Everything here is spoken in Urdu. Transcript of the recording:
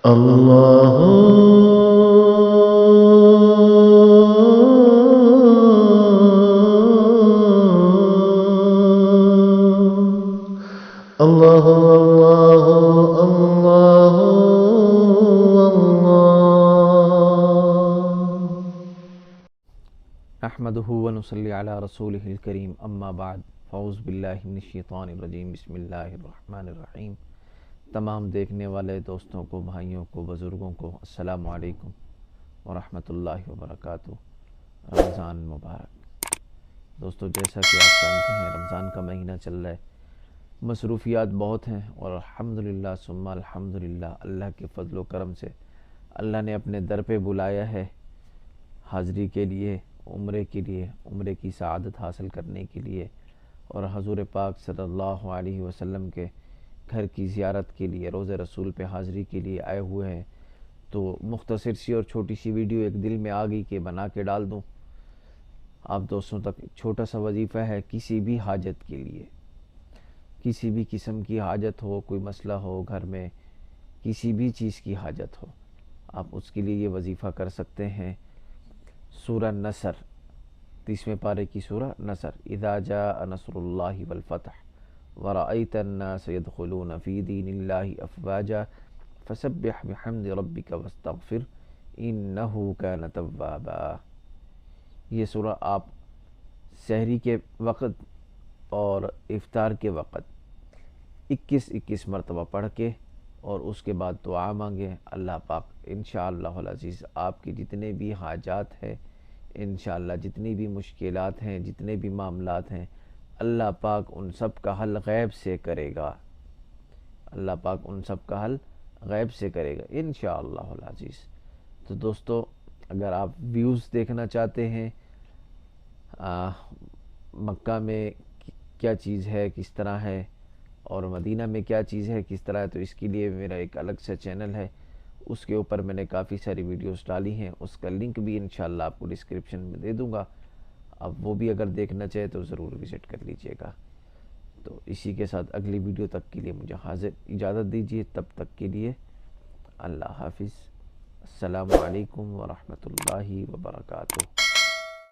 اللہ اللہ اللہ اللہ نحمده ونصلي على رسوله الكريم اما بعد فاعوذ باللہ من الشیطان الرجیم بسم اللہ الرحمن الرحیم۔ تمام دیکھنے والے دوستوں کو، بھائیوں کو، بزرگوں کو السلام علیکم ورحمۃ اللہ وبرکاتہ۔ رمضان مبارک۔ دوستو، جیسا کہ آپ جانتے ہیں رمضان کا مہینہ چل رہا ہے، مصروفیات بہت ہیں، اور الحمدللہ ثم الحمدللہ اللہ کے فضل و کرم سے اللہ نے اپنے در پہ بلایا ہے حاضری کے لیے، عمرے کے لیے، عمرے کی سعادت حاصل کرنے کے لیے، اور حضور پاک صلی اللہ علیہ وسلم کے گھر کی زیارت کے لیے، روضہ رسول پہ حاضری کے لیے آئے ہوئے ہیں۔ تو مختصر سی اور چھوٹی سی ویڈیو ایک دل میں آ گئی کہ بنا کے ڈال دوں آپ دوستوں تک۔ ایک چھوٹا سا وظیفہ ہے، کسی بھی حاجت کے لیے، کسی بھی قسم کی حاجت ہو، کوئی مسئلہ ہو گھر میں، کسی بھی چیز کی حاجت ہو، آپ اس کے لیے یہ وظیفہ کر سکتے ہیں۔ سورہ نصر، 30ویں پارے کی سورہ نصر، اذا جاء نصر اللہ والفتح ورأیت الناس يدخلون فی دین اللہ افواجا فسبح بحمد ربک واستغفر انہ کان توابا۔ یہ سورہ آپ سحری کے وقت اور افطار کے وقت 21 مرتبہ پڑھ کے اور اس کے بعد دعا مانگیں۔ اللہ پاک انشاءاللہ العزیز آپ کی جتنے بھی حاجات ہیں، انشاءاللہ جتنی بھی مشکلات ہیں، جتنے بھی معاملات ہیں، اللہ پاک ان سب کا حل غیب سے کرے گا۔ اللہ پاک ان سب کا حل غیب سے کرے گا انشاءاللہ العزیز۔ تو دوستو، اگر آپ ویوز دیکھنا چاہتے ہیں مکہ میں کیا چیز ہے، کس طرح ہے، اور مدینہ میں کیا چیز ہے، کس طرح ہے، تو اس کے لیے میرا ایک الگ سے چینل ہے، اس کے اوپر میں نے کافی ساری ویڈیوز ڈالی ہیں، اس کا لنک بھی انشاءاللہ آپ کو ڈسکرپشن میں دے دوں گا۔ اب وہ بھی اگر دیکھنا چاہے تو ضرور وزٹ کر لیجئے گا۔ تو اسی کے ساتھ اگلی ویڈیو تک کے لیے مجھے اجازت دیجیے، تب تک کے لیے اللہ حافظ۔ السلام علیکم ورحمۃ اللہ وبرکاتہ۔